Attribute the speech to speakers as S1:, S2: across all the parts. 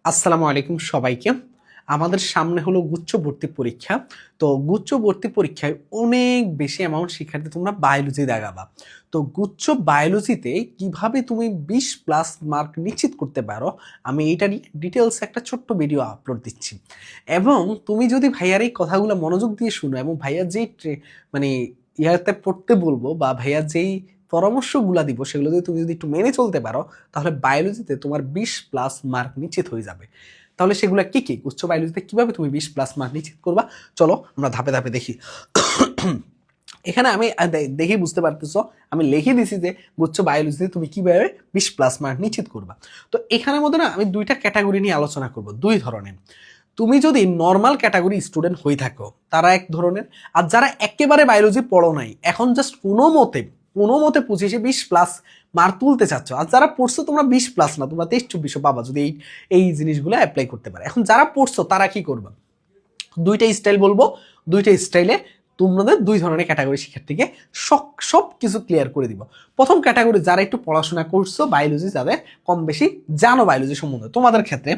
S1: আসসালামু আলাইকুম সবাইকে। আমাদের সামনে হলো গুচ্ছ ভর্তি পরীক্ষা। তো গুচ্ছ ভর্তি পরীক্ষায় অনেক বেশি অ্যামাউন্ট শিক্ষার্থী তোমরা বায়োলজি দাগাবা। তো গুচ্ছ বায়োলজিতে কিভাবে তুমি 20+ মার্ক নিশ্চিত করতে পারো, আমি এটা নিয়ে ডিটেলস একটা ছোট্ট ভিডিও আপলোড দিচ্ছি। এবং তুমি যদি ভাইয়ার এই কথাগুলো মনোযোগ দিয়ে শুনো এবং ভাইয়া যেই মানে ইয়াতে পড়তে বলবো বা ভাইয়া যেই পরামর্শগুলা দিব সেগুলো যদি তুমি একটু মেনে চলতে পারো, তাহলে বায়োলজিতে তোমার 20+ মার্ক নিশ্চিত হয়ে যাবে। তাহলে সেগুলো কি কি, উচ্চ বায়োলজিতে কিভাবে তুমি 20+ মার্ক নিশ্চিত করবা, চলো আমরা ধাপে ধাপে দেখি। এখানে আমি দেখে বুঝতে পারতেছো, আমি লিখে দিছি যে গুচ্ছ বায়োলজিতে তুমি কিভাবে 20+ মার্ক নিশ্চিত করবা। তো এখানের মধ্যে না আমি দুইটা ক্যাটাগরি নিয়ে আলোচনা করব, দুই ধরনের। তুমি যদি নর্মাল ক্যাটাগরি স্টুডেন্ট হয়ে থাকো তারা এক ধরনের, আর যারা একেবারে বায়োলজি পড়ো নাই, এখন জাস্ট কোনো মতে 25-20+ মার্ক তুলতে চাচ্ছ, আর যারা পড়ছো তোমরা 20+ না, তোমরা 23-24 পাবা যদি এই জিনিসগুলো অ্যাপ্লাই করতে পারে। এখন যারা পড়ছো তারা কি করবে, দুইটা স্টাইল বলবো, দুইটা স্টাইলে তোমাদের দুই ধরনের ক্যাটাগরি শিক্ষার্থীকে সব কিছু ক্লিয়ার করে দিব। প্রথম ক্যাটাগরি যারা একটু পড়াশোনা করছো বায়োলজি, যাদের কম বেশি জানো বায়োলজি সম্বন্ধে, তোমাদের ক্ষেত্রে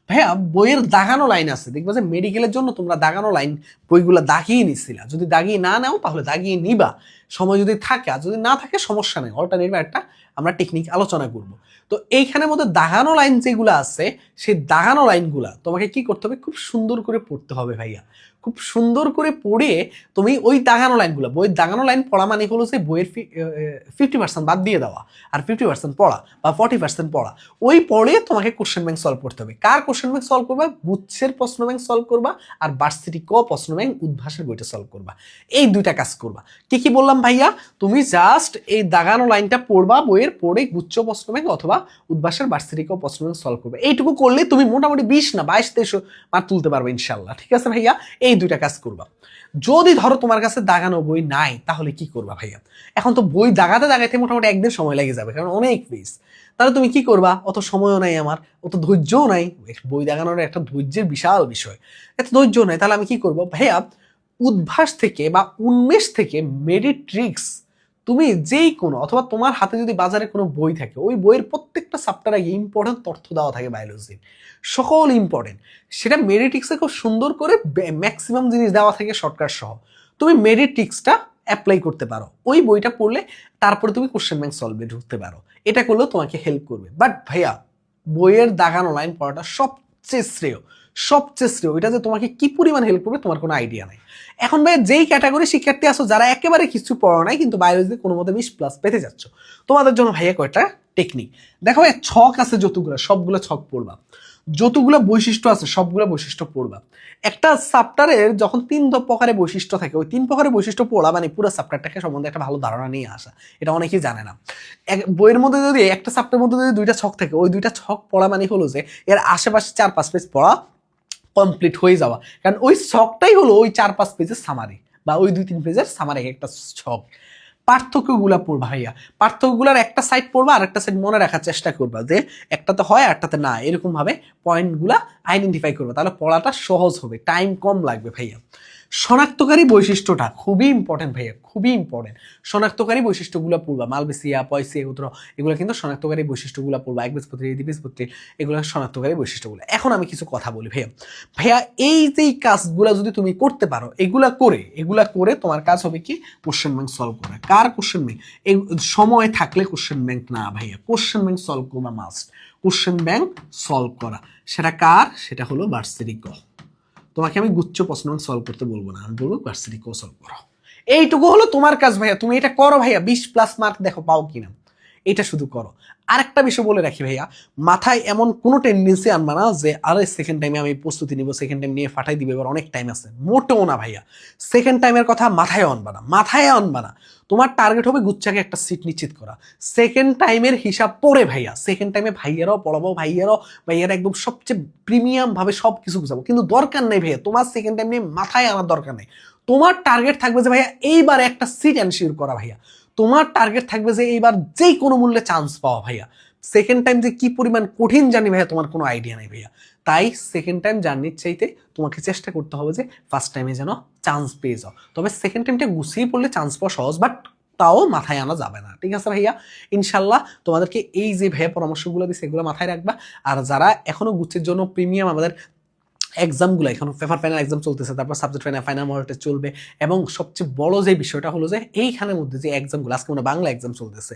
S1: ভাইয়া বইয়ের দাগানো লাইন আছে, দেখবে যে মেডিকেলের জন্য তোমরা দাগানো লাইন বইগুলো দাগিয়ে নিচ্ছিলা, যদি দাগিয়ে না নাও তাহলে দাগিয়ে নিবা, সময় যদি থাকে, আর যদি না থাকে সমস্যা নেই, অল্টারনেটিভ একটা আমরা টেকনিক আলোচনা করব। তো এইখানের মধ্যে দাগানো লাইন যেগুলো আছে, সেই দাগানো লাইনগুলা তোমাকে কি করতে হবে, খুব সুন্দর করে পড়তে হবে ভাইয়া। খুব সুন্দর করে পড়ে তুমি ওই দাগানো লাইনগুলো, বইয়ের দাগানো লাইন পড়া মানে হলো যে বইয়ের 50% বাদ দিয়ে দেওয়া, আর 50% পড়া বা 40% পড়া। ওই পড়ে তোমাকে কোশ্চেন ব্যাংক সলভ করতে হবে। কার কোশ্চেন ব্যাংক সলভ করবা, গুচ্ছের প্রশ্ন ব্যাংক সলভ করবা, আর ভার্সিটি ক প্রশ্ন ব্যাংক উদ্ভাসের বইটা সলভ করবা। এই দুইটা কাজ করবা। কি কি বললাম ভাইয়া, তুমি জাস্ট এই দাগানো লাইনটা পড়বা, বইয়ের পড়ে গুচ্ছ প্রশ্ন ব্যাংক অথবা উদ্ভাসের ভার্সিটি ক প্রশ্ন ব্যাংক সলভ করবে। এইটুকু করলে তুমি মোটামুটি 20 না 22-23 মার্ক তুলতে পারবে ইনশাল্লাহ। ঠিক আছে ভাইয়া, এই দুইটা কাজ করবা। যদি ধরো তোমার কাছে দাগানো বই নাই, তাহলে কি করবা ভাইয়া, এখন তো বই দাগাতে দাগাতে মোটামুটি একদিন সময় লেগে যাবে, কারণ অনেক পেজ। তাহলে তুমি কি করবা, অত সময়ও নাই আমার, অত ধৈর্যও নাই, বই দাগানোর একটা ধৈর্যের বিশাল বিষয়, এত ধৈর্য নাই। তাহলে আমি কি করবো ভাইয়া, উদ্ভাস থেকে বা উন্মেষ থেকে মেডিট্রিক্স, তুমি যেই কোনো, অথবা তোমার হাতে যদি বাজারে কোনো বই থাকে, ওই বইয়ের প্রত্যেকটা চ্যাপ্টারে ইম্পর্টেন্ট তথ্য দেওয়া থাকে বায়োলজির, সকল ইম্পর্টেন্ট, সেটা মেডিট্রিক্সে খুব সুন্দর করে ম্যাক্সিমাম জিনিস দেওয়া থাকে শর্টকাট সহ। তুমি মেডিট্রিক্সটা অ্যাপ্লাই করতে পারো, ওই বইটা পড়লে তারপরে তুমি কোশ্চেন ব্যাংক সলভে ঢুকতে পারো, এটা করলেও তোমাকে হেল্প করবে। বাট ভাইয়া, বইয়ের দাগানো লাইন পড়াটা সবচেয়ে শ্রেয়, এটা যে তোমাকে কি পরিমাণ হেল্প করবে তোমার কোনো আইডিয়া নাই। এখন ভাই যেই ক্যাটাগরি শিক্ষার্থী আছো যারা একেবারে কিছু পড়ো নাই কিন্তু বায়োলজিতে কোনো মতে 20+ পেতে যাচ্ছ, তোমাদের জন্য ভাইয়া কয়টা টেকনিক দেখো। ভাই ছক আছে যতগুলো, সবগুলো ছক পড়বা, যতগুলো বৈশিষ্ট্য আছে সবগুলো বৈশিষ্ট্য পড়বা। একটা চ্যাপ্টারের যখন 3 প্রকারের বৈশিষ্ট্য থাকে, ওই 3 প্রকারের বৈশিষ্ট্য পড়া মানে পুরো চ্যাপ্টারটাকে সম্বন্ধে একটা ভালো ধারণা নিয়ে আসা, এটা অনেকেই জানে না। বইয়ের মধ্যে যদি একটা চ্যাপ্টারের মধ্যে যদি 2টা ছক থাকে, ওই 2টা ছক পড়া মানে হলো যে এর আশেপাশে 4-5 পেজ পড়া কমপ্লিট হয়ে যাওয়া, কারণ ওই ছকটাই হলো ওই 4-5 পেজের সামারি, বা ওই 2-3 পেজের সামারি একটা ছক। পার্থক্যগুলা পড়বা ভাইয়া, পার্থক্যগুলার একটা সাইড পড়বা আর একটা সাইড মনে রাখার চেষ্টা করবা, যে একটাতে হয় একটাতে না, এরকম ভাবে পয়েন্টগুলা আইডেন্টিফাই করবা, তাহলে পড়াটা সহজ হবে, টাইম কম লাগবে ভাইয়া। শনাক্তকারী বৈশিষ্ট্যটা খুবই ইম্পর্টেন্ট ভাইয়া, খুবই ইম্পর্টেন্ট। শনাক্তকারী বৈশিষ্ট্যগুলো পড়বা, মালবেসিয়া, পয়সিয়া, এগুলো এগুলো কিন্তু শনাক্তকারী বৈশিষ্ট্যগুলো পড়বা, একবীজপত্রী, দ্বিবীজপত্রী, এগুলো শনাক্তকারী বৈশিষ্ট্যগুলো। এখন আমি কিছু কথা বলি ভাইয়া। ভাইয়া এই যে কাজগুলো যদি তুমি করতে পারো, এগুলা করে তোমার কাজ হবে কি, কোশ্চেন ব্যাংক সলভ করা। কার কোশ্চেন ব্যাংক, এই সময় থাকলে কোশ্চেন ব্যাংক না ভাইয়া, কোশ্চেন ব্যাংক সলভ করবা মাস্ট, কোশ্চেন ব্যাংক সলভ করা। সেটা কার, সেটা হলো ভার্সিটি ক। তোমাকে আমি গুচ্ছ প্রশ্ন সলভ করতে বলবো না, আমি বলবো ভার্সিটি ক সলভ করো। এইটুকু হলো তোমার কাজ ভাইয়া, তুমি এটা করো ভাইয়া, 20+ মার্ক দেখো পাও কিনা, এটা শুধু করো। আরেকটা বিষয় বলে রাখি ভাইয়া, মাথায় এমন কোনো টেন্ডেন্সি আনবা না যে আরে সেকেন্ড টাইমে আমি প্রস্তুতি নিব, সেকেন্ড টাইম নিয়ে ফাটাই দিবে, এবার অনেক টাইম আছে, মোটেও না ভাইয়া। সেকেন্ড টাইমের কথা মাথায় আনবা না। তোমার টার্গেট হবে গুচ্ছাকে একটা সিট নিশ্চিত করা। সেকেন্ড টাইমের হিসাব পড়ে ভাইয়া, সেকেন্ড টাইমে ভাইয়ারাও পড়াবো, ভাইয়ারা একদম সবচেয়ে প্রিমিয়াম ভাবে সব কিছু বুঝাবো, কিন্তু দরকার নেই ভাইয়া তোমার সেকেন্ড টাইম নিয়ে মাথায় আনার দরকার নেই। তোমার টার্গেট থাকবে যে ভাইয়া এইবার একটা সিট এনশিওর করা ভাইয়া, তোমার টার্গেট থাকবে যে এইবার যেই কোনো মূল্যে চান্স পাওয়া ভাইয়া। সেকেন্ড টাইম যে কি পরিমাণ কঠিন জানি ভাইয়া তোমার কোনো আইডিয়া নেই ভাইয়া। তাই সেকেন্ড টাইম জার্নির চাইতে তোমাকে চেষ্টা করতে হবে যে ফার্স্ট টাইমে যেন চান্স পেয়ে যাও। তবে সেকেন্ড টাইমটা গুছিয়ে পড়লে চান্স পাওয়া সহজ, বাট তাও মাথায় আনা যাবে না, ঠিক আছে ভাইয়া? ইনশাল্লাহ তোমাদেরকে এই যে ভাইয়া পরামর্শগুলো দিচ্ছে এগুলো মাথায় রাখবা। আর যারা এখনো গুচ্ছের জন্য প্রিমিয়াম আমাদের এক্সামগুলো, এখন পেপার ফাইনাল এক্সাম চলতেছে, তারপর subject final, final model test চলবে, এবং সবচেয়ে বড় যে বিষয়টা হলো যে এইখানের মধ্যে যে এক্সামগুলো, আজকে মনে হয় বাংলা এক্সাম চলতেছে,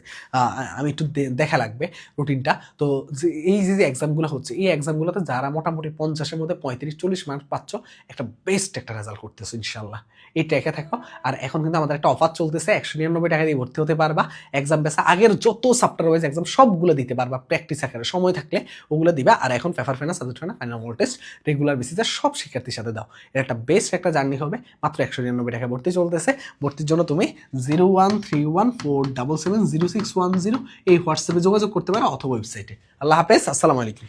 S1: আমি একটু দেখা লাগবে রুটিনটা। তো যে এই যে এক্সামগুলো হচ্ছে, এই এক্সামগুলোতে যারা মোটামুটি 50-এর মধ্যে 35-40 মার্ক পাচ্ছ, একটা বেস্ট একটা রেজাল্ট করতেছো ইনশাল্লাহ। এই ট্র্যাকে থাকো। আর এখন কিন্তু আমাদের একটা অফার চলতেছে, 199 টাকা দিয়ে ভর্তি হতে পারবা। এক্সাম বেসা আগের যত চ্যাপ্টার ওয়াইজ এক্সাম সবগুলো দিতে পারবা, প্র্যাকটিস আকারে সময় থাকলে ওগুলো দিবা। আর এখন paper final, subject final, final model test regular বেসিসে সব শিক্ষার্থীর সাথে দাও। এটা একটা বেস্ট একটা জার্নি হবে। মাত্র 199 টাকা ভর্তি চলতেছে। ভর্তির জন্য তুমি 01314770610 এই হোয়াটসঅ্যাপে যোগাযোগ করতে পারো অথবা ওয়েবসাইটে। আল্লাহ হাফেজ, আসসালামু আলাইকুম।